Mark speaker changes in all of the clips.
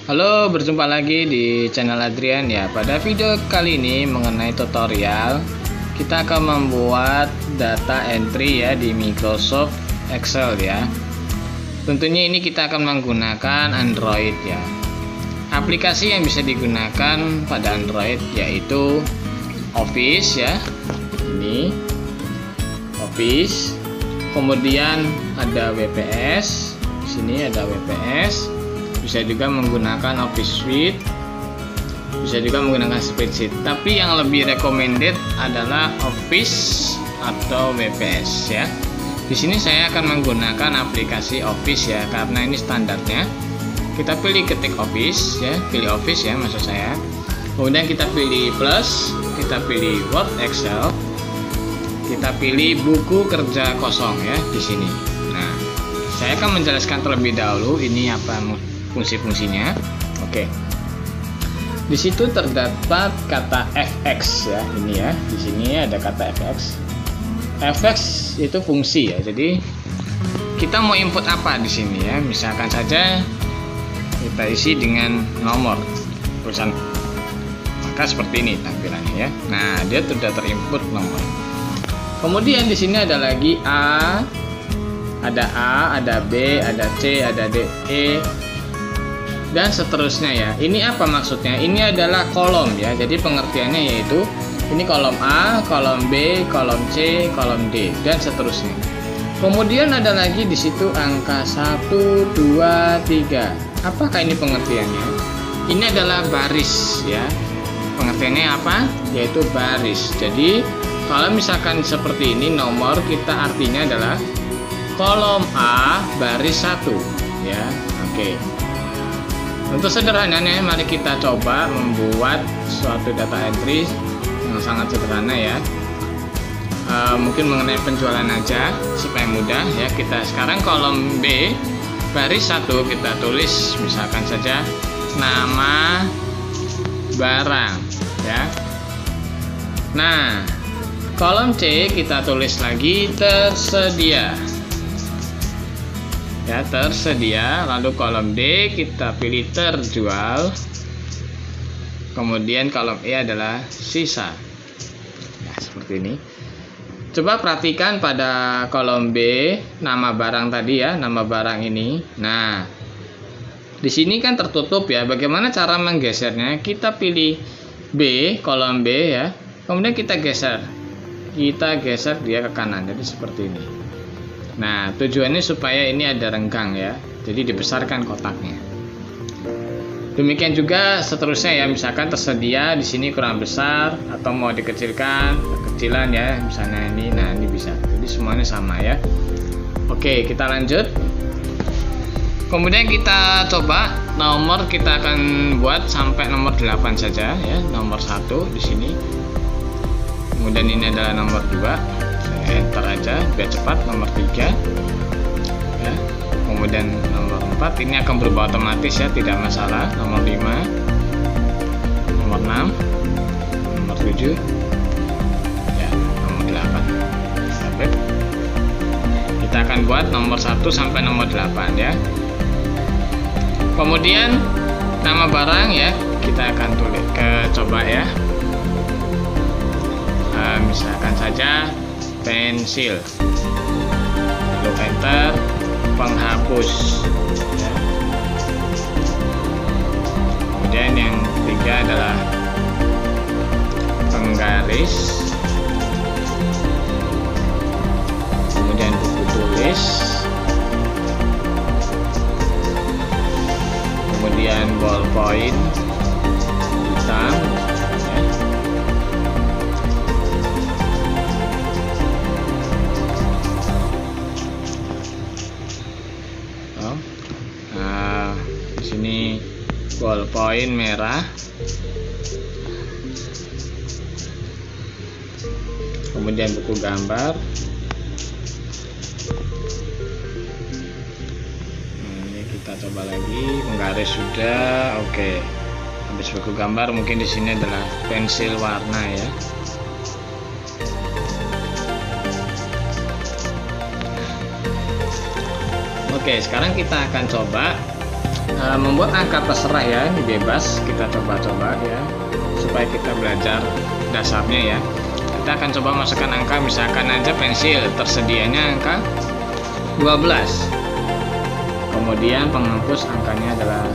Speaker 1: Halo, berjumpa lagi di channel Adrian ya. Pada video kali ini mengenai tutorial, kita akan membuat data entry ya di Microsoft Excel ya. Tentunya ini kita akan menggunakan Android ya. Aplikasi yang bisa digunakan pada Android yaitu Office ya. Ini Office. Kemudian ada WPS. Di sini ada WPS. Bisa juga menggunakan Office Suite, bisa juga menggunakan spreadsheet. Tapi yang lebih recommended adalah Office atau WPS ya. Di sini saya akan menggunakan aplikasi Office ya, karena ini standarnya. Kita pilih ketik Office ya, pilih Office ya maksud saya. Kemudian kita pilih plus, kita pilih Word, Excel, kita pilih buku kerja kosong ya di sini. Nah, saya akan menjelaskan terlebih dahulu ini apa fungsi-fungsinya. Oke. Di situ terdapat kata fx ya, ini ya. Di sini ada kata fx. Fx itu fungsi ya. Jadi kita mau input apa di sini ya? Misalkan saja kita isi dengan nomor tulisan. Maka seperti ini tampilannya ya. Nah, dia sudah terinput nomor. Kemudian di sini ada lagi A, ada B, ada C, ada D, E, dan seterusnya ya. Ini apa maksudnya? Ini adalah kolom ya. Jadi pengertiannya yaitu ini kolom A, kolom B, kolom C, kolom D, dan seterusnya. Kemudian ada lagi di situ angka 1, 2, 3. Apakah ini pengertiannya? Ini adalah baris ya. Pengertiannya apa? Yaitu baris. Jadi kalau misalkan seperti ini nomor, kita artinya adalah kolom A baris 1 ya. Oke. Untuk sederhananya, mari kita coba membuat suatu data entry yang sangat sederhana ya. Mungkin mengenai penjualan aja supaya mudah ya. Kita sekarang kolom B baris 1 kita tulis misalkan saja nama barang ya. Nah, kolom C kita tulis lagi tersedia ya, tersedia. Lalu kolom D kita pilih terjual. Kemudian kolom E adalah sisa ya, seperti ini. Coba perhatikan pada kolom B nama barang tadi ya, nama barang ini. Nah, di sini kan tertutup ya. Bagaimana cara menggesernya? Kita pilih B, kolom B ya. Kemudian kita geser dia ke kanan, jadi seperti ini. Nah, tujuannya supaya ini ada renggang ya, jadi dibesarkan kotaknya. Demikian juga seterusnya ya, misalkan tersedia di sini kurang besar atau mau dikecilkan, kecilan ya, misalnya ini. Nah, ini bisa. Jadi semuanya sama ya. Oke, kita lanjut. Kemudian kita coba nomor, kita akan buat sampai nomor 8 saja ya, nomor 1 di sini. Kemudian ini adalah nomor 2. Enter aja biar cepat. Nomor 3 ya. Kemudian nomor 4 ini akan berubah otomatis ya, tidak masalah. Nomor 5, nomor 6, nomor 7 ya, nomor 8. Sampai kita akan buat nomor 1 sampai nomor 8 ya. Kemudian nama barang ya, kita akan tulis coba ya. Misalkan saja pensil, lalu enter, penghapus ya. Kemudian yang ketiga adalah penggaris, kemudian buku tulis, kemudian ballpoint hitam ya. Ballpoint merah. Kemudian buku gambar. Ini kita coba lagi, penggaris sudah. Oke. Habis buku gambar, mungkin di sini adalah pensil warna ya. Oke, sekarang kita akan coba membuat angka terserah ya, bebas, kita coba-coba ya, supaya kita belajar dasarnya ya. Kita akan coba masukkan angka, misalkan aja pensil tersedianya angka 12, kemudian penghapus angkanya adalah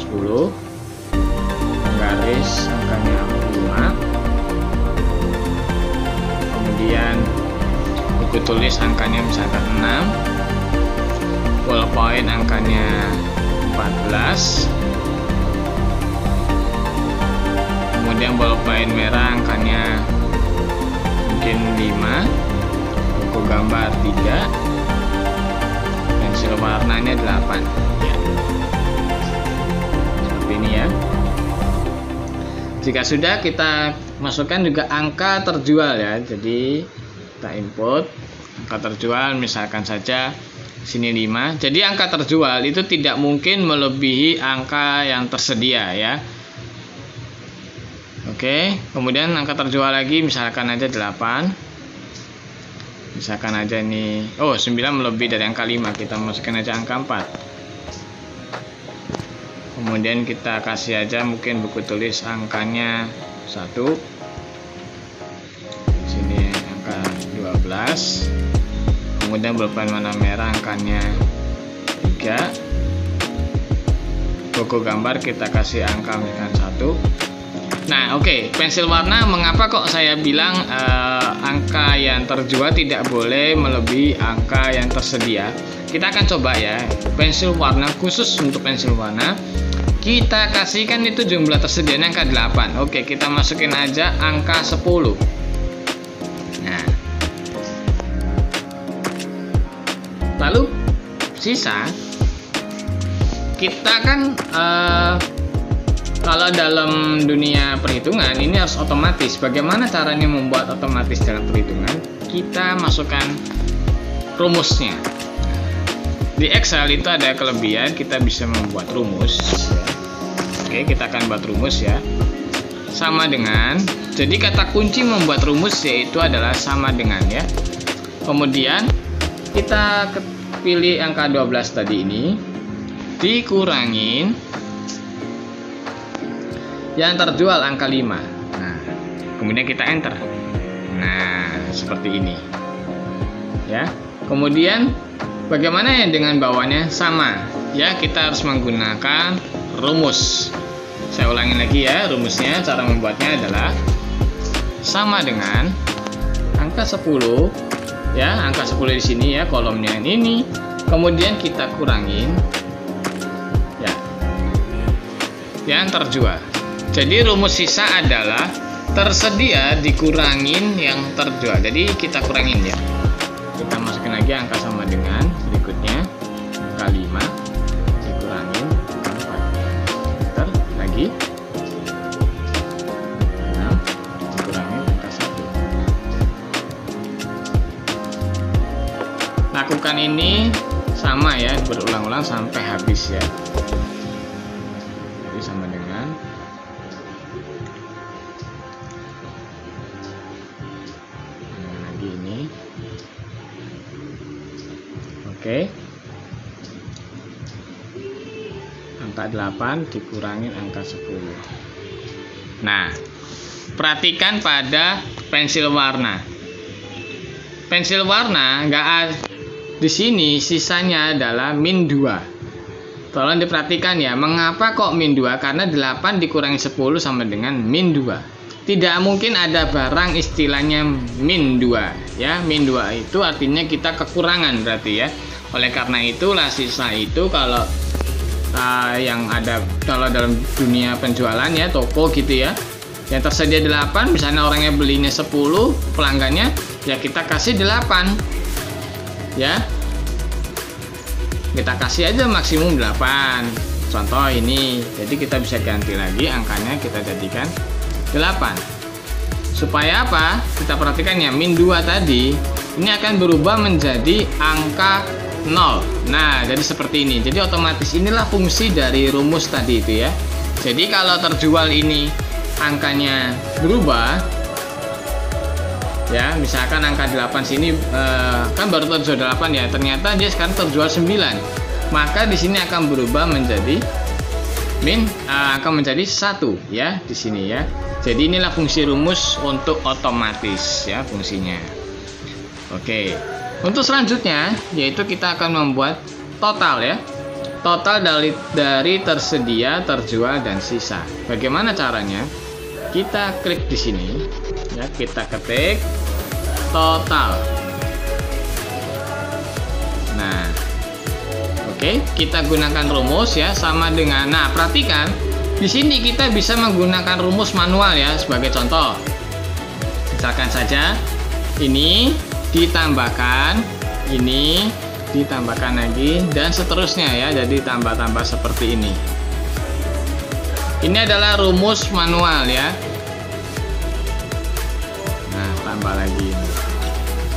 Speaker 1: 10, penggaris angkanya 5, kemudian buku tulis angkanya misalkan 6, ballpoint angkanya 14, kemudian ballpoint merah angkanya mungkin 5, buku gambar 3, pensil warnanya 8 ya. Seperti ini ya. Jika sudah, kita masukkan juga angka terjual ya. Jadi kita input angka terjual, misalkan saja sini 5. Jadi angka terjual itu tidak mungkin melebihi angka yang tersedia ya. Oke, kemudian angka terjual lagi misalkan aja 8. Misalkan aja ini 9 melebihi dari angka 5, kita masukkan aja angka 4. Kemudian kita kasih aja mungkin buku tulis angkanya 1. Sini angka 12. Kemudian ballpoint warna merah angkanya 3. Buku gambar kita kasih angka misalkan 1. Nah, oke, pensil warna, mengapa kok saya bilang angka yang terjual tidak boleh melebihi angka yang tersedia? Kita akan coba ya, pensil warna, khusus untuk pensil warna kita kasihkan itu jumlah tersedianya angka 8. Oke, kita masukin aja angka 10. Nah, lalu sisa kita kan kalau dalam dunia perhitungan ini harus otomatis. Bagaimana caranya membuat otomatis dalam perhitungan? Kita masukkan rumusnya. Di Excel itu ada kelebihan, kita bisa membuat rumus. Oke, kita akan buat rumus ya. Sama dengan, jadi kata kunci membuat rumus yaitu adalah sama dengan ya. Kemudian kita pilih angka 12 tadi ini, dikurangin yang terjual angka 5. Nah, kemudian kita enter. Nah, seperti ini ya. Kemudian bagaimana ya dengan bawahnya? Sama ya, kita harus menggunakan rumus. Saya ulangi lagi ya, rumusnya. Cara membuatnya adalah sama dengan angka 10 ya, angka 10 di sini ya, kolomnya ini. Kemudian kita kurangin ya yang terjual. Jadi rumus sisa adalah tersedia dikurangin yang terjual. Jadi kita kurangin ya. Kita masukin lagi angka sama dengan berikutnya angka 5 dikurangin angka 4. Enter lagi 6 dikurangin angka 1. Lakukan ini sama ya, berulang-ulang sampai habis ya. Jadi sama dengan lagi ini. Oke, angka 8 dikurangin angka 10. Nah, perhatikan pada pensil warna. Pensil warna nggak ada di sini, sisanya adalah min 2. Tolong diperhatikan ya, mengapa kok min 2? Karena 8 dikurangi 10 sama dengan min 2. Tidak mungkin ada barang istilahnya min 2 ya. Min 2 itu artinya kita kekurangan berarti ya. Oleh karena itulah sisa itu kalau yang ada, kalau dalam dunia penjualan ya, toko gitu ya, yang tersedia 8, misalnya orangnya belinya 10, pelanggannya ya kita kasih 8 ya, kita kasih aja maksimum 8. Contoh ini, jadi kita bisa ganti lagi angkanya, kita jadikan 8. Supaya apa? Kita perhatikan ya, min 2 tadi ini akan berubah menjadi angka 0. Nah, jadi seperti ini. Jadi otomatis inilah fungsi dari rumus tadi itu ya. Jadi kalau terjual ini angkanya berubah ya, misalkan angka 8 sini kan baru terjual 8 ya, ternyata dia sekarang terjual 9. maka di sini akan berubah menjadi akan menjadi 1 ya di sini ya. Jadi inilah fungsi rumus untuk otomatis ya fungsinya. Oke. Untuk selanjutnya yaitu kita akan membuat total ya. Total dari tersedia, terjual dan sisa. Bagaimana caranya? Kita klik di sini ya, kita ketik total. Nah, oke, kita gunakan rumus ya sama dengan. Nah, perhatikan di sini kita bisa menggunakan rumus manual ya sebagai contoh. Misalkan saja ini ditambahkan, ini ditambahkan lagi dan seterusnya ya. Jadi tambah-tambah seperti ini. Ini adalah rumus manual ya. Nah, tambah lagi.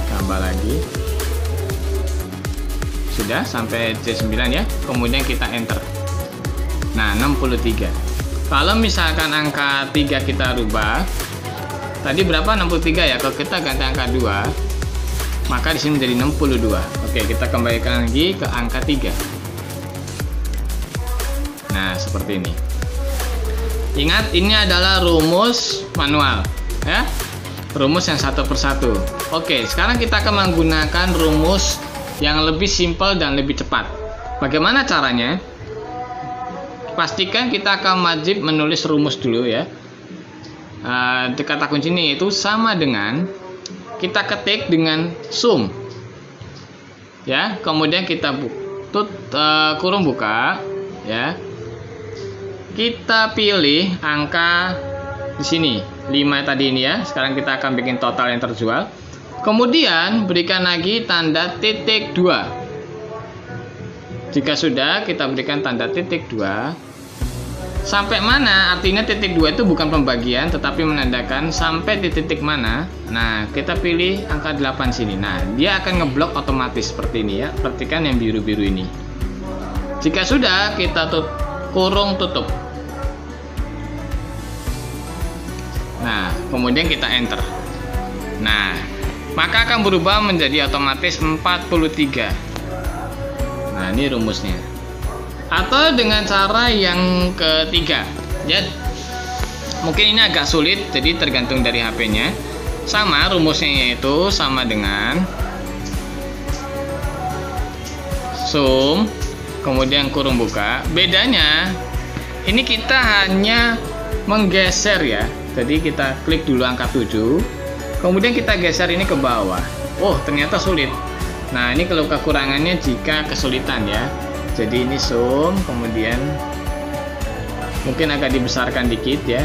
Speaker 1: Tambah lagi. Sudah sampai C9 ya. Kemudian kita enter. Nah, 63. Kalau misalkan angka 3 kita rubah, tadi berapa? 63 ya. Kalau kita ganti angka 2, maka di sini menjadi 62. Oke, kita kembalikan lagi ke angka 3. Nah, seperti ini. Ingat, ini adalah rumus manual ya. Rumus yang satu persatu. Oke, sekarang kita akan menggunakan rumus yang lebih simpel dan lebih cepat. Bagaimana caranya? Pastikan kita akan wajib menulis rumus dulu ya. Kata kuncinya itu sama dengan kita ketik dengan sum ya, kemudian kita kurung buka ya, kita pilih angka di sini 5 tadi ini ya. Sekarang kita akan bikin total yang terjual, kemudian berikan lagi tanda titik 2. Jika sudah, kita berikan tanda titik 2. Sampai mana? Artinya titik 2 itu bukan pembagian, tetapi menandakan sampai di titik mana. Nah, kita pilih angka 8 sini. Nah, dia akan ngeblok otomatis seperti ini ya. Perhatikan yang biru-biru ini. Jika sudah, kita kurung tutup. Nah, kemudian kita enter. Nah, maka akan berubah menjadi otomatis 43. Nah, ini rumusnya. Atau dengan cara yang ketiga ya, mungkin ini agak sulit, jadi tergantung dari HP-nya. Sama rumusnya yaitu sama dengan sum, kemudian kurung buka. Bedanya ini kita hanya menggeser ya. Jadi kita klik dulu angka 7, kemudian kita geser ini ke bawah. Oh, ternyata sulit. Nah, ini kalau kekurangannya jika kesulitan ya. Jadi ini sum, kemudian mungkin agak dibesarkan dikit ya.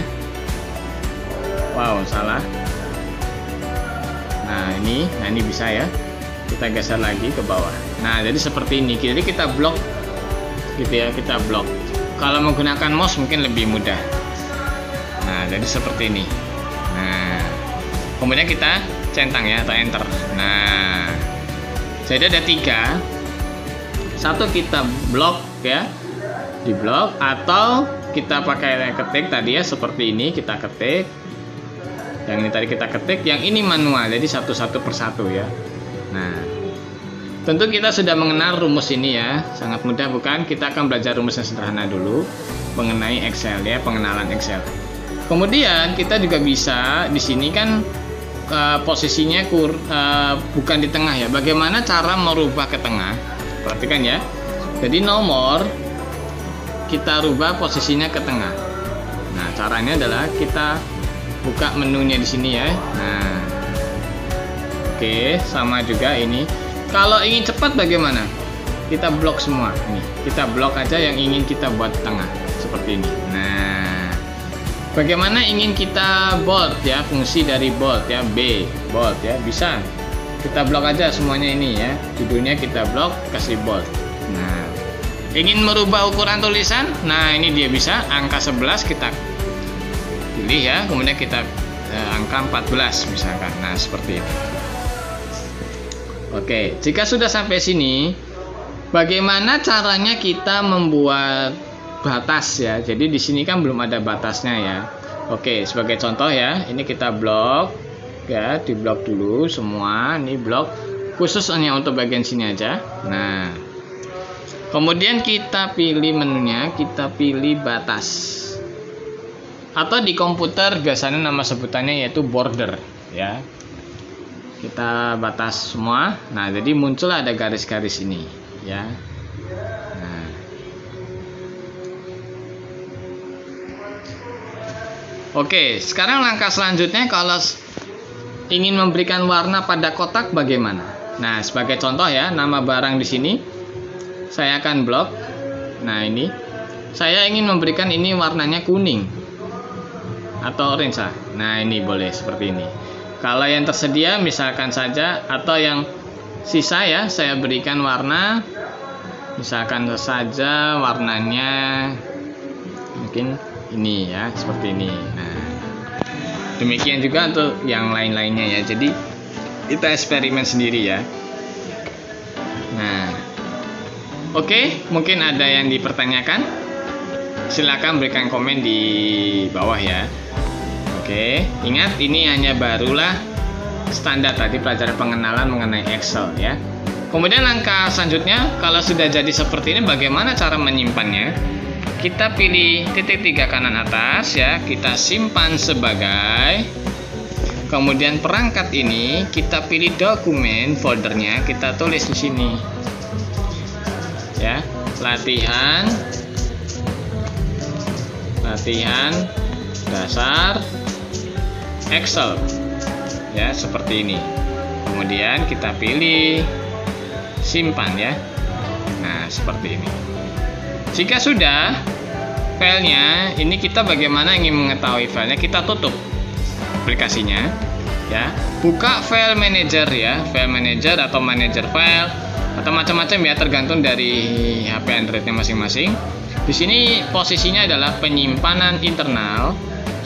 Speaker 1: Wow, salah. Nah, ini bisa ya. Kita geser lagi ke bawah. Nah, jadi seperti ini. Jadi kita blok gitu ya, kita blok. Kalau menggunakan mouse mungkin lebih mudah. Nah, jadi seperti ini. Nah, kemudian kita centang ya atau enter. Nah, jadi ada 3. Satu kita blok ya, di blok, atau kita pakai ketik tadi ya, seperti ini kita ketik. Yang ini tadi kita ketik, yang ini manual, jadi satu-satu persatu ya. Nah, tentu kita sudah mengenal rumus ini ya, sangat mudah bukan? Kita akan belajar rumus yang sederhana dulu mengenai Excel ya, pengenalan Excel. Kemudian kita juga bisa di sini kan posisinya bukan di tengah ya. Bagaimana cara merubah ke tengah? Perhatikan ya. Jadi nomor kita rubah posisinya ke tengah. Nah, caranya adalah kita buka menunya di sini ya. Nah, oke, sama juga ini. Kalau ingin cepat bagaimana? Kita blok semua. Ini kita blok aja yang ingin kita buat tengah seperti ini. Nah, bagaimana ingin kita bold ya, fungsi dari bold ya, bold ya, bisa kita blok aja semuanya ini ya, judulnya kita blok, kasih bold. Nah, ingin merubah ukuran tulisan, nah ini dia bisa, angka 11 kita pilih ya, kemudian kita angka 14 misalkan. Nah, seperti itu. Oke, jika sudah sampai sini, bagaimana caranya kita membuat batas ya? Jadi di sini kan belum ada batasnya ya. Oke, sebagai contoh ya, ini kita blok ya, di blok dulu semua. Ini blok khusus hanya untuk bagian sini aja. Nah, Kemudian kita pilih menunya, kita pilih batas. Atau di komputer biasanya nama sebutannya yaitu border ya. Kita batas semua. Nah, jadi muncul ada garis-garis ini ya. Nah. Oke, sekarang langkah selanjutnya kalau ingin memberikan warna pada kotak bagaimana? Nah, sebagai contoh ya, nama barang di sini saya akan blok. Nah, ini saya ingin memberikan ini warnanya kuning atau orange lah. Nah, ini boleh seperti ini. Kalau yang tersedia misalkan saja, atau yang sisa ya, saya berikan warna misalkan saja warnanya mungkin ini ya, seperti ini. Nah, demikian juga untuk yang lain-lainnya ya. Jadi kita eksperimen sendiri ya. Nah, oke, mungkin ada yang dipertanyakan, silakan berikan komen di bawah ya. Oke, ingat ini hanya barulah standar tadi pelajaran pengenalan mengenai Excel ya. Kemudian langkah selanjutnya, kalau sudah jadi seperti ini bagaimana cara menyimpannya? Kita pilih titik 3 kanan atas ya, kita simpan sebagai. Kemudian perangkat ini kita pilih dokumen, foldernya kita tulis di sini. Ya, latihan dasar Excel ya, seperti ini. Kemudian kita pilih simpan ya. Nah, seperti ini. Jika sudah filenya, ini kita bagaimana ingin mengetahui filenya, kita tutup aplikasinya ya. Buka file manager ya, file manager atau manager file atau macam-macam ya, tergantung dari HP Androidnya masing-masing. Di sini posisinya adalah penyimpanan internal.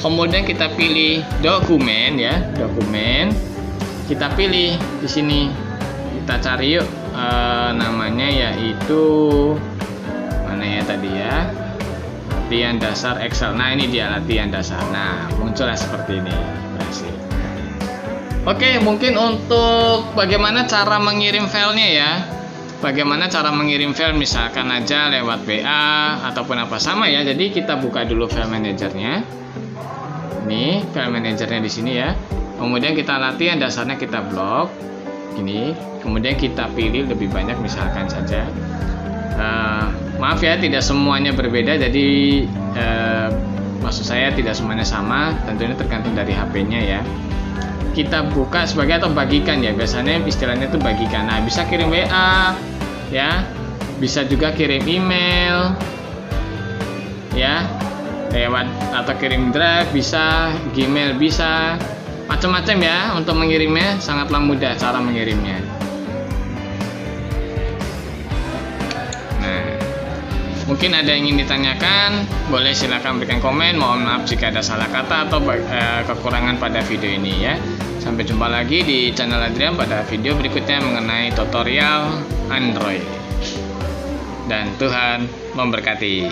Speaker 1: Kemudian kita pilih dokumen ya, dokumen. Kita pilih di sini. Kita cari yuk namanya yaitu mana ya tadi ya? Latihan dasar Excel. Nah, ini dia latihan dasar. Nah, muncullah seperti ini. Berhasil. Oke, mungkin untuk bagaimana cara mengirim filenya ya. Bagaimana cara mengirim file, misalkan aja lewat WA ataupun apa sama ya. Jadi kita buka dulu file manajernya. Ini file manajernya di sini ya. Kemudian kita latihan dasarnya, kita blok ini. Kemudian kita pilih lebih banyak misalkan saja. Maaf ya, tidak semuanya berbeda. Jadi maksud saya tidak semuanya sama. Tentunya tergantung dari HP-nya ya. Kita buka sebagai atau bagikan ya. Biasanya istilahnya itu bagikan. Nah, bisa kirim WA ya, bisa juga kirim email ya, lewat atau kirim drive bisa, Gmail bisa, macam-macam ya. Untuk mengirimnya sangatlah mudah cara mengirimnya. Nah, mungkin ada yang ingin ditanyakan, boleh silakan berikan komen. Mohon maaf jika ada salah kata atau kekurangan pada video ini ya. Sampai jumpa lagi di channel Adrian pada video berikutnya mengenai tutorial Android. Dan Tuhan memberkati.